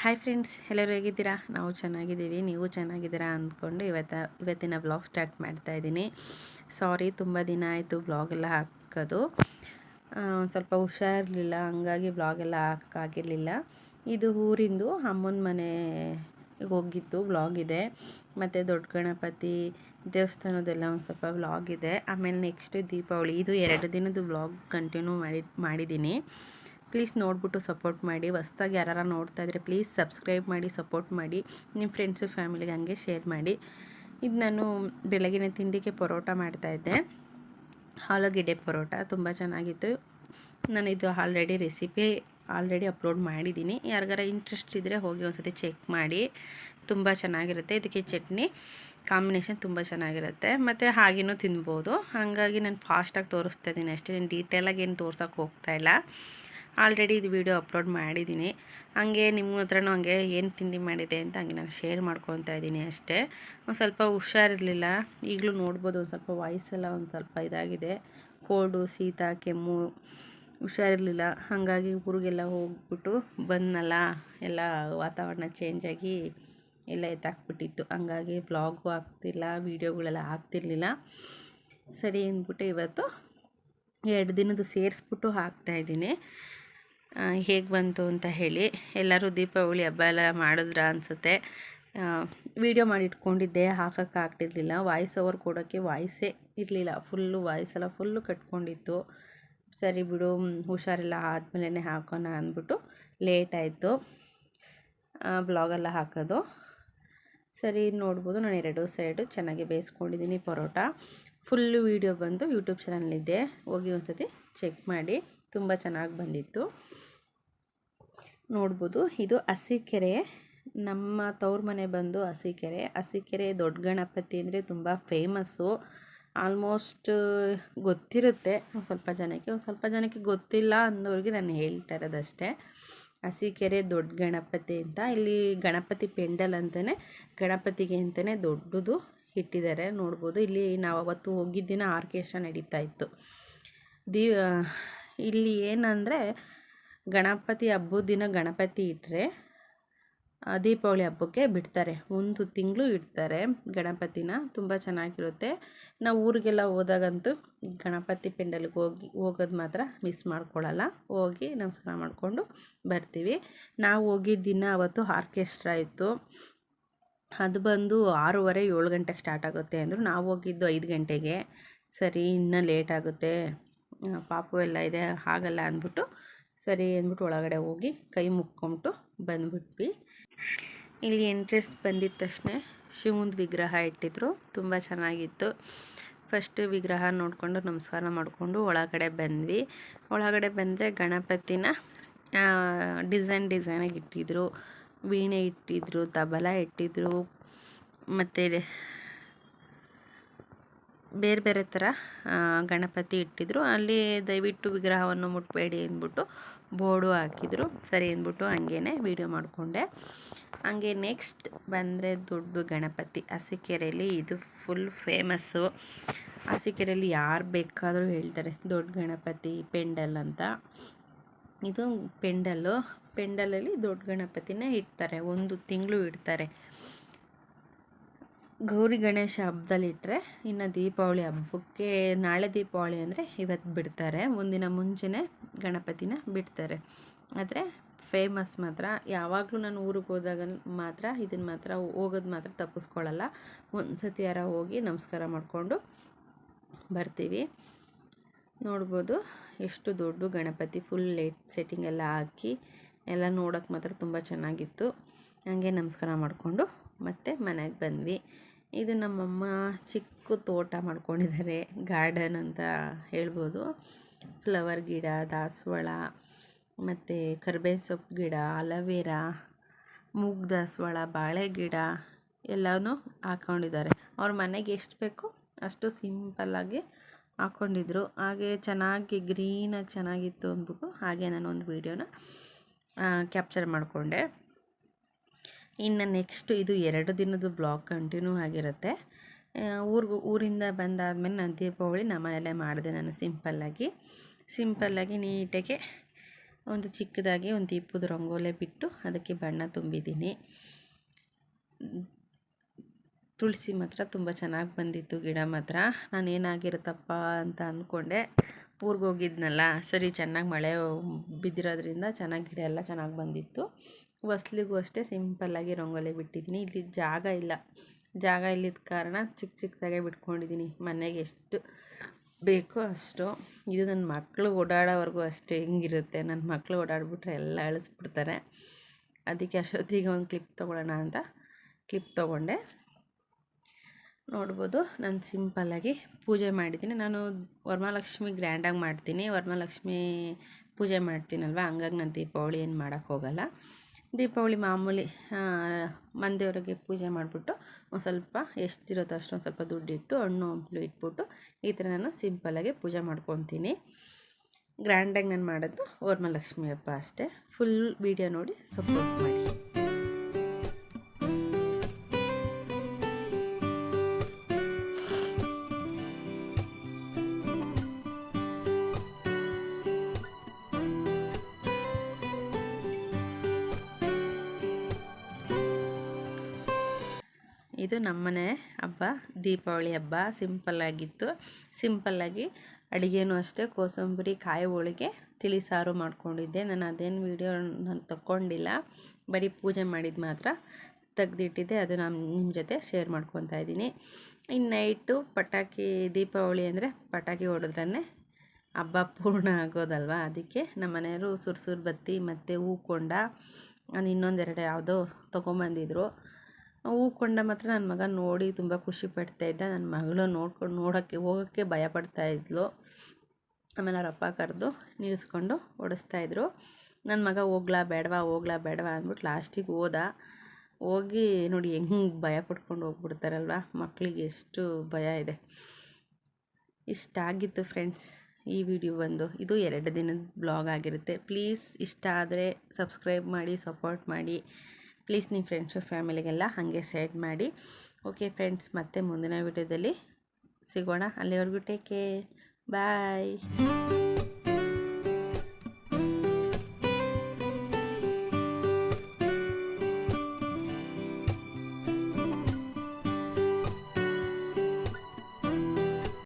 Hi friends, ಎಲ್ಲರೂ ಹೇಗಿದ್ದೀರಾ? ನಾವು ಚೆನ್ನಾಗಿದ್ದೀವಿ, ನೀವು ಚೆನ್ನಾಗಿದ್ದೀರಾ ಅಂದ್ಕೊಂಡು ಇವತ್ತಿನ ವ್ಲಾಗ್ ಸ್ಟಾರ್ಟ್ ಮಾಡ್ತಾ ಇದ್ದೀನಿ. ಸಾರಿ, ತುಂಬ ದಿನ ಆಯಿತು ವ್ಲಾಗೆಲ್ಲ ಹಾಕೋದು. ಸ್ವಲ್ಪ ಹುಷಾರಿರಲಿಲ್ಲ, ಹಂಗಾಗಿ ವ್ಲಾಗೆಲ್ಲ ಹಾಕೋಕ್ಕಾಗಿರಲಿಲ್ಲ. ಇದು ಊರಿಂದು ಅಮ್ಮನ ಮನೆಗೆ ಹೋಗಿದ್ದು ವ್ಲಾಗ್ ಇದೆ. ಮತ್ತು ದೊಡ್ಡ ಗಣಪತಿ ದೇವಸ್ಥಾನದೆಲ್ಲ ಒಂದು ಸ್ವಲ್ಪ ವ್ಲಾಗ್ ಇದೆ. ಆಮೇಲೆ ನೆಕ್ಸ್ಟ್ ದೀಪಾವಳಿ, ಇದು 2 ದಿನದ ವ್ಲಾಗ್ ಕಂಟಿನ್ಯೂ ಮಾಡಿದ್ದೀನಿ. ಪ್ಲೀಸ್ ನೋಡಿಬಿಟ್ಟು ಸಪೋರ್ಟ್ ಮಾಡಿ. ಹೊಸ್ದಾಗಿ ಯಾರು ನೋಡ್ತಾ ಇದ್ದರೆ ಪ್ಲೀಸ್ ಸಬ್ಸ್ಕ್ರೈಬ್ ಮಾಡಿ, ಸಪೋರ್ಟ್ ಮಾಡಿ. ನಿಮ್ಮ ಫ್ರೆಂಡ್ಸು ಫ್ಯಾಮಿಲಿಗೆ ಹಂಗೆ ಶೇರ್ ಮಾಡಿ. ಇದು ನಾನು ಬೆಳಗಿನ ತಿಂಡಿಗೆ ಪರೋಟ ಮಾಡ್ತಾಯಿದ್ದೆ, ಆಲೂಗೆಡ್ಡೆ ಪರೋಟ. ತುಂಬ ಚೆನ್ನಾಗಿತ್ತು. ನಾನು ಇದು ರೆಸಿಪಿ ಆಲ್ರೆಡಿ ಅಪ್ಲೋಡ್ ಮಾಡಿದ್ದೀನಿ. ಯಾರಿಗಾರ ಇಂಟ್ರೆಸ್ಟ್ ಇದ್ದರೆ ಹೋಗಿ ಒಂದ್ಸತಿ ಚೆಕ್ ಮಾಡಿ, ತುಂಬ ಚೆನ್ನಾಗಿರುತ್ತೆ. ಇದಕ್ಕೆ ಚಟ್ನಿ ಕಾಂಬಿನೇಷನ್ ತುಂಬ ಚೆನ್ನಾಗಿರುತ್ತೆ, ಮತ್ತು ಹಾಗೇನೂ ತಿನ್ಬೋದು. ಹಾಗಾಗಿ ನಾನು ಫಾಸ್ಟಾಗಿ ತೋರಿಸ್ತಾ ಇದ್ದೀನಿ ಅಷ್ಟೇ, ನಾನು ಡೀಟೇಲಾಗಿ ಏನು ತೋರ್ಸೋಕ್ಕೆ ಹೋಗ್ತಾಯಿಲ್ಲ. ಆಲ್ರೆಡಿ ಇದು ವಿಡಿಯೋ ಅಪ್ಲೋಡ್ ಮಾಡಿದ್ದೀನಿ. ಹಂಗೆ ನಿಮ್ಮ ಹತ್ರನೂ ಹಂಗೆ ಏನು ತಿಂಡಿ ಮಾಡಿದೆ ಅಂತ ಹಂಗೆ ನಾನು ಶೇರ್ ಮಾಡ್ಕೊತಾ ಇದ್ದೀನಿ ಅಷ್ಟೇ. ಒಂದು ಸ್ವಲ್ಪ ಹುಷಾರಿರಲಿಲ್ಲ, ಈಗಲೂ ನೋಡ್ಬೋದು ಒಂದು ಸ್ವಲ್ಪ ವಾಯ್ಸೆಲ್ಲ ಒಂದು ಸ್ವಲ್ಪ ಇದಾಗಿದೆ. ಕೋಲ್ಡು, ಶೀತ, ಕೆಮ್ಮು, ಹುಷಾರಿರಲಿಲ್ಲ. ಹಾಗಾಗಿ ಊರಿಗೆಲ್ಲ ಹೋಗ್ಬಿಟ್ಟು ಬಂದನಲ್ಲ, ಎಲ್ಲ ವಾತಾವರಣ ಚೇಂಜಾಗಿ ಎಲ್ಲ ಎತ್ತಾಕ್ಬಿಟ್ಟಿತ್ತು. ಹಂಗಾಗಿ ವ್ಲಾಗು ಆಗ್ತಿಲ್ಲ, ವೀಡಿಯೋಗಳೆಲ್ಲ ಆಗ್ತಿರ್ಲಿಲ್ಲ. ಸರಿ ಅಂದ್ಬಿಟ್ಟು ಇವತ್ತು 2 ದಿನದ್ದು ಸೇರಿಸ್ಬಿಟ್ಟು ಹಾಕ್ತಾಯಿದ್ದೀನಿ. ಹೇಗೆ ಬಂತು ಅಂತ ಹೇಳಿ. ಎಲ್ಲರೂ ದೀಪಾವಳಿ ಹಬ್ಬ ಎಲ್ಲ ಮಾಡಿದ್ರ ಅನಿಸುತ್ತೆ. ವೀಡಿಯೋ ಮಾಡಿ ಇಟ್ಕೊಂಡಿದ್ದೆ, ಹಾಕೋಕ್ಕಾಗ್ತಿರ್ಲಿಲ್ಲ. ವಾಯ್ಸ್ ಓವರ್ ಕೊಡೋಕ್ಕೆ ವಾಯ್ಸೇ ಇರಲಿಲ್ಲ, ವಾಯ್ಸೆಲ್ಲ ಫುಲ್ಲು ಕಟ್ಕೊಂಡಿತ್ತು. ಸರಿ ಬಿಡು, ಹುಷಾರೆಲ್ಲ ಆದಮೇಲೆ ಹಾಕೋಣ ಅಂದ್ಬಿಟ್ಟು ಲೇಟ್ ಆಯಿತು ಬ್ಲಾಗೆಲ್ಲ ಹಾಕೋದು. ಸರಿ, ನೋಡ್ಬೋದು ನಾನು 2 ಸೈಡು ಚೆನ್ನಾಗಿ ಬೇಯಿಸ್ಕೊಂಡಿದ್ದೀನಿ ಪರೋಟ. ಫುಲ್ಲು ವೀಡಿಯೋ ಬಂದು ಯೂಟ್ಯೂಬ್ ಚಾನಲಲ್ಲಿದೆ, ಹೋಗಿ ಒಂದು ಸತಿ ಚೆಕ್ ಮಾಡಿ. ತುಂಬ ಚೆನ್ನಾಗಿ ಬಂದಿತ್ತು, ನೋಡ್ಬೋದು. ಇದು ಅರಸೀಕೆರೆ, ನಮ್ಮ ತವ್ರ ಮನೆ ಬಂದು ಅರಸೀಕೆರೆ ದೊಡ್ಡ ಗಣಪತಿ ಅಂದರೆ ತುಂಬ ಫೇಮಸ್ಸು. ಆಲ್ಮೋಸ್ಟ್ ಗೊತ್ತಿರುತ್ತೆ ಒಂದು ಸ್ವಲ್ಪ ಜನಕ್ಕೆ ಗೊತ್ತಿಲ್ಲ ಅಂದವ್ರಿಗೆ ನಾನು ಹೇಳ್ತಾ ಇರೋದಷ್ಟೇ. ಅರಸೀಕೆರೆ ದೊಡ್ಡ ಗಣಪತಿ ಅಂತ. ಇಲ್ಲಿ ಗಣಪತಿ ಪೆಂಡಲ್ ಅಂತಲೇ, ಗಣಪತಿಗೆ ಅಂತಲೇ ದೊಡ್ಡದು ಇಟ್ಟಿದ್ದಾರೆ, ನೋಡ್ಬೋದು. ಇಲ್ಲಿ ನಾವು ಅವತ್ತು ಹೋಗಿದ್ದಿನ ಆರ್ಕೆಸ್ಟ್ರಾ ನಡೀತಾ ಇತ್ತು. ಇಲ್ಲಿ ಏನಂದರೆ, ಗಣಪತಿ ಹಬ್ಬದ ದಿನ ಗಣಪತಿ ಇಟ್ಟರೆ ದೀಪಾವಳಿ ಹಬ್ಬಕ್ಕೆ ಬಿಡ್ತಾರೆ. 1 ತಿಂಗಳು ಇಡ್ತಾರೆ ಗಣಪತಿನ. ತುಂಬ ಚೆನ್ನಾಗಿರುತ್ತೆ. ನಾವು ಊರಿಗೆಲ್ಲ ಹೋದಾಗಂತೂ ಗಣಪತಿ ಪೆಂಡಲ್ಗೆ ಹೋಗೋದು ಮಾತ್ರ ಮಿಸ್ ಮಾಡ್ಕೊಳ್ಳಲ್ಲ. ಹೋಗಿ ನಮಸ್ಕಾರ ಮಾಡಿಕೊಂಡು ಬರ್ತೀವಿ. ನಾವು ಹೋಗಿದ್ದ ದಿನ ಅವತ್ತು ಆರ್ಕೆಸ್ಟ್ರಾ ಇತ್ತು. ಅದು ಬಂದು 6:30 7 ಗಂಟೆಗೆ ಸ್ಟಾರ್ಟ್ ಆಗುತ್ತೆ ಅಂದರು. ನಾವು ಹೋಗಿದ್ದು 5 ಗಂಟೆಗೆ. ಸರಿ, ಇನ್ನೂ ಲೇಟ್ ಆಗುತ್ತೆ, ಪಾಪು ಎಲ್ಲ ಇದೆ, ಆಗಲ್ಲ ಅಂದ್ಬಿಟ್ಟು ಸರಿ ಅಂದ್ಬಿಟ್ಟು ಒಳಗಡೆ ಹೋಗಿ ಕೈ ಮುಕ್ಕೊಂಬಿಟ್ಟು ಬಂದುಬಿಟ್ವಿ. ಇಲ್ಲಿ ಎಂಟ್ರೆನ್ಸ್ ಬಂದಿದ್ದ ತಕ್ಷಣ ಶಿವಂದು ವಿಗ್ರಹ ಇಟ್ಟಿದ್ರು, ತುಂಬ ಚೆನ್ನಾಗಿತ್ತು. ಫಸ್ಟ್ ವಿಗ್ರಹ ನೋಡಿಕೊಂಡು ನಮಸ್ಕಾರ ಮಾಡಿಕೊಂಡು ಒಳಗಡೆ ಬಂದ್ವಿ. ಒಳಗಡೆ ಬಂದರೆ ಗಣಪತಿನ ಡಿಸೈನಾಗಿ ಇಟ್ಟಿದ್ರು. ವೀಣೆ ಇಟ್ಟಿದ್ರು, ತಬಲ ಇಟ್ಟಿದ್ರು, ಮತ್ತು ಬೇರೆ ಬೇರೆ ಥರ ಗಣಪತಿ ಇಟ್ಟಿದ್ರು. ಅಲ್ಲಿ ದಯವಿಟ್ಟು ವಿಗ್ರಹವನ್ನು ಮುಟ್ಟಬೇಡಿ ಅಂದ್ಬಿಟ್ಟು ಬೋರ್ಡು ಹಾಕಿದ್ರು. ಸರಿ ಅಂದ್ಬಿಟ್ಟು ಹಂಗೇ ವೀಡಿಯೋ ಮಾಡಿಕೊಂಡೆ. ಹಂಗೆ ನೆಕ್ಸ್ಟ್ ಬಂದರೆ ದೊಡ್ಡ ಗಣಪತಿ ಅರಸೀಕೆರೆಯಲ್ಲಿ. ಇದು ಫುಲ್ ಫೇಮಸ್ಸು. ಅರಸೀಕೆರೆಯಲ್ಲಿ ಯಾರು ಬೇಕಾದರೂ ಹೇಳ್ತಾರೆ ದೊಡ್ಡ ಗಣಪತಿ ಪೆಂಡಲ್ ಅಂತ. ಇದು ಪೆಂಡಲಲ್ಲಿ ದೊಡ್ಡ ಗಣಪತಿನೇ ಇಡ್ತಾರೆ, 1 ತಿಂಗಳು ಇಡ್ತಾರೆ. ಗೌರಿ ಗಣೇಶ ಹಬ್ಬದಲ್ಲಿ ಇಟ್ಟರೆ, ಇನ್ನು ದೀಪಾವಳಿ ಹಬ್ಬಕ್ಕೆ, ನಾಳೆ ದೀಪಾವಳಿ ಅಂದರೆ ಇವತ್ತು ಬಿಡ್ತಾರೆ, ಒಂದಿನ ಮುಂಚೆನೇ ಗಣಪತಿನ ಬಿಡ್ತಾರೆ. ಆದರೆ ಫೇಮಸ್ ಮಾತ್ರ. ಯಾವಾಗಲೂ ನಾನು ಊರಿಗೆ ಹೋದಾಗ ಮಾತ್ರ ಇದನ್ನು ಮಾತ್ರ ಹೋಗೋದು ಮಾತ್ರ ತಪ್ಪಿಸ್ಕೊಳ್ಳಲ್ಲ. ಒಂದು ಸತಿ ಯಾರ ಹೋಗಿ ನಮಸ್ಕಾರ ಮಾಡಿಕೊಂಡು ಬರ್ತೀವಿ. ನೋಡ್ಬೋದು ಎಷ್ಟು ದೊಡ್ಡ ಗಣಪತಿ, ಫುಲ್ ಲೈಟ್ ಸೆಟ್ಟಿಂಗ್ ಎಲ್ಲ ಹಾಕಿ ಎಲ್ಲ ನೋಡೋಕ್ಕೆ ಮಾತ್ರ ತುಂಬ ಚೆನ್ನಾಗಿತ್ತು. ಹಂಗೆ ನಮಸ್ಕಾರ ಮಾಡಿಕೊಂಡು ಮತ್ತೆ ಮನೆಗೆ ಬಂದ್ವಿ. ಇದು ನಮ್ಮಮ್ಮ ಚಿಕ್ಕ ತೋಟ ಮಾಡ್ಕೊಂಡಿದ್ದಾರೆ, ಗಾರ್ಡನ್ ಅಂತ ಹೇಳ್ಬೋದು. ಫ್ಲವರ್ ಗಿಡ, ದಾಸವಾಳ, ಮತ್ತು ಕರ್ಬೇವಿನ ಸೊಪ್ಪು ಗಿಡ, ಅಲೋವೆರಾ, ಮೂಗು ದಾಸವಾಳ, ಬಾಳೆ ಗಿಡ ಎಲ್ಲನೂ ಹಾಕ್ಕೊಂಡಿದ್ದಾರೆ. ಅವ್ರ ಮನೆಗೆ ಎಷ್ಟು ಬೇಕೋ ಅಷ್ಟು ಸಿಂಪಲ್ಲಾಗಿ ಹಾಕ್ಕೊಂಡಿದ್ರು. ಹಾಗೆ ಚೆನ್ನಾಗಿ ಗ್ರೀನಾಗಿ ಚೆನ್ನಾಗಿತ್ತು ಅಂದ್ಬಿಟ್ಟು ಹಾಗೆ ನಾನು ಒಂದು ವೀಡಿಯೋನ ಕ್ಯಾಪ್ಚರ್ ಮಾಡಿಕೊಂಡೆ. ಇನ್ನು ನೆಕ್ಸ್ಟ್ ಇದು 2 ದಿನದ ಬ್ಲಾಗ್ ಕಂಟಿನ್ಯೂ ಆಗಿರುತ್ತೆ. ಊರಿಂದ ಬಂದಾದಮೇಲೆ ನಾನು ದೀಪಾವಳಿ ನಮ್ಮನೆಯಲ್ಲೇ ಮಾಡಿದೆ. ನಾನು ಸಿಂಪಲ್ಲಾಗಿ ನೀಟಾಗಿ ಒಂದು ಚಿಕ್ಕದಾಗಿ ಒಂದು ದೀಪದ ರಂಗೋಲೆ ಬಿಟ್ಟು ಅದಕ್ಕೆ ಬಣ್ಣ ತುಂಬಿದ್ದೀನಿ. ತುಳಸಿ ಮಾತ್ರ ತುಂಬ ಚೆನ್ನಾಗಿ ಬಂದಿತ್ತು ಗಿಡ ಮಾತ್ರ. ನಾನೇನಾಗಿರುತ್ತಪ್ಪ ಅಂತ ಅಂದ್ಕೊಂಡೆ. ಊರಿಗೆ ಹೋಗಿದ್ನಲ್ಲ, ಸರಿ ಚೆನ್ನಾಗಿ ಮಳೆ ಬಿದ್ದಿರೋದ್ರಿಂದ ಚೆನ್ನಾಗಿ ಗಿಡ ಎಲ್ಲ ಚೆನ್ನಾಗಿ ಬಂದಿತ್ತು. ಹೊಸ್ಲಿಗೂ ಅಷ್ಟೇ ಸಿಂಪಲ್ಲಾಗಿ ರಂಗೋಲಿ ಬಿಟ್ಟಿದ್ದೀನಿ. ಇಲ್ಲಿ ಜಾಗ ಇಲ್ಲಿದ್ದ ಕಾರಣ ಚಿಕ್ಕದಾಗೆ ಬಿಟ್ಕೊಂಡಿದ್ದೀನಿ. ಮನೆಗೆ ಎಷ್ಟು ಬೇಕೋ ಅಷ್ಟು. ಇದು ನನ್ನ ಮಕ್ಕಳು ಓಡಾಡೋವರೆಗೂ ಅಷ್ಟೇ ಹೆಂಗಿರುತ್ತೆ. ನನ್ನ ಮಕ್ಕಳು ಓಡಾಡ್ಬಿಟ್ರೆ ಎಲ್ಲ ಅಳಿಸ್ಬಿಡ್ತಾರೆ. ಅದಕ್ಕೆ ಅಷ್ಟೊತ್ತಿಗೆ ಒಂದು ಕ್ಲಿಪ್ ತೊಗೊಳ್ಳೋಣ ಅಂತ ಕ್ಲಿಪ್ ತೊಗೊಂಡೆ. ನೋಡ್ಬೋದು ನಾನು ಸಿಂಪಲ್ಲಾಗಿ ಪೂಜೆ ಮಾಡಿದ್ದೀನಿ. ನಾನು ವರಮಹಾಲಕ್ಷ್ಮಿ ಗ್ರ್ಯಾಂಡಾಗಿ ಮಾಡ್ತೀನಿ. ವರಮಹಾಲಕ್ಷ್ಮಿ ಪೂಜೆ ಮಾಡ್ತೀನಲ್ವ, ಹಂಗಾಗಿ ನಾನು ದೀಪಾವಳಿ ಏನು ಮಾಡೋಕ್ಕೆ ಹೋಗಲ್ಲ. ದೀಪಾವಳಿ ಮಾಮೂಲಿ ಮನೆದೇವ್ರಿಗೆ ಪೂಜೆ ಮಾಡಿಬಿಟ್ಟು ಒಂದು ಸ್ವಲ್ಪ ಎಷ್ಟಿರುತ್ತೋ ಅಷ್ಟೊಂದು ಸ್ವಲ್ಪ ದುಡ್ಡಿಟ್ಟು ಹಣ್ಣು ಹಂಪಲು ಇಟ್ಬಿಟ್ಟು ಈ ಥರ ನಾನು ಸಿಂಪಲ್ಲಾಗಿ ಪೂಜೆ ಮಾಡ್ಕೊತೀನಿ. ಗ್ರ್ಯಾಂಡಾಗಿ ನಾನು ಮಾಡೋದು ವರಮಹಾಲಕ್ಷ್ಮಿ ಹಬ್ಬ ಅಷ್ಟೇ. ಫುಲ್ ವೀಡಿಯೋ ನೋಡಿ ಸಪೋರ್ಟ್ ಮಾಡಿ. ಇದು ನಮ್ಮನೆ ಹಬ್ಬ, ದೀಪಾವಳಿ ಹಬ್ಬ. ಸಿಂಪಲ್ಲಾಗಿತ್ತು. ಸಿಂಪಲ್ಲಾಗಿ ಅಡುಗೆನೂ ಅಷ್ಟೇ, ಕೋಸಂಬರಿ, ಕಾಯಿ ಹೋಳಿಗೆ, ತಿಳಿ ಸಾರು ಮಾಡ್ಕೊಂಡಿದ್ದೆ. ನಾನು ಅದೇನು ವೀಡಿಯೋ ನಾನು ತಗೊಂಡಿಲ್ಲ, ಬರೀ ಪೂಜೆ ಮಾಡಿದ್ದು ಮಾತ್ರ ತೆಗ್ದಿಟ್ಟಿದ್ದೆ. ಅದು ನಾನು ನಿಮ್ಮ ಜೊತೆ ಶೇರ್ ಮಾಡ್ಕೊತಾ ಇದ್ದೀನಿ. ಇನ್ನು ನೈಟು ಪಟಾಕಿ, ದೀಪಾವಳಿ ಅಂದರೆ ಪಟಾಕಿ ಹೊಡೆದ್ರೇ ಹಬ್ಬ ಪೂರ್ಣ ಆಗೋದಲ್ವ. ಅದಕ್ಕೆ ನಮ್ಮ ಮನೆಯವರು ಸುರ್ಸುರು ಬತ್ತಿ ಮತ್ತು ಹೂಕೊಂಡ, ನಾನು ಇನ್ನೊಂದೆರಡು ಯಾವುದೋ ತೊಗೊಂಬಂದಿದ್ರು. ಹೂಕೊಂಡ ಮಾತ್ರ ನನ್ನ ಮಗ ನೋಡಿ ತುಂಬ ಖುಷಿ ಪಡ್ತಾಯಿದ್ದ. ನನ್ನ ಮಗಳು ಹೋಗೋಕ್ಕೆ ಭಯಪಡ್ತಾಯಿದ್ಲು. ಆಮೇಲೆ ಅವ್ರ ಅಪ್ಪ ಕರೆದು ನಿಲ್ಲಿಸ್ಕೊಂಡು ಓಡಿಸ್ತಾಯಿದ್ರು. ನನ್ನ ಮಗ ಹೋಗ್ಲಾ ಬೇಡವಾ ಅಂದ್ಬಿಟ್ಟು ಲಾಸ್ಟಿಗೆ ಹೋಗಿ ನೋಡಿ ಹೆಂಗೆ ಭಯ ಪಡ್ಕೊಂಡು ಹೋಗ್ಬಿಡ್ತಾರಲ್ವ. ಮಕ್ಕಳಿಗೆ ಎಷ್ಟು ಭಯ ಇದೆ. ಇಷ್ಟ ಆಗಿತ್ತು ಫ್ರೆಂಡ್ಸ್ ಈ ವಿಡಿಯೋ ಬಂದು. ಇದು 2 ದಿನದ ಬ್ಲಾಗ್ ಆಗಿರುತ್ತೆ. ಪ್ಲೀಸ್ ಇಷ್ಟ ಆದರೆ ಸಬ್ಸ್ಕ್ರೈಬ್ ಮಾಡಿ, ಸಪೋರ್ಟ್ ಮಾಡಿ. ಪ್ಲೀಸ್ ನಿಮ್ಮ ಫ್ರೆಂಡ್ಸು ಫ್ಯಾಮಿಲಿಗೆಲ್ಲ ಹಾಗೆ ಶೇರ್ ಮಾಡಿ. ಓಕೆ ಫ್ರೆಂಡ್ಸ್, ಮತ್ತೆ ಮುಂದಿನ ವಿಡಿಯೋದಲ್ಲಿ ಸಿಗೋಣ. ಅಲ್ಲಿವರೆಗೂ ಟೇಕ್ ಕೇರ್, ಬಾಯ್.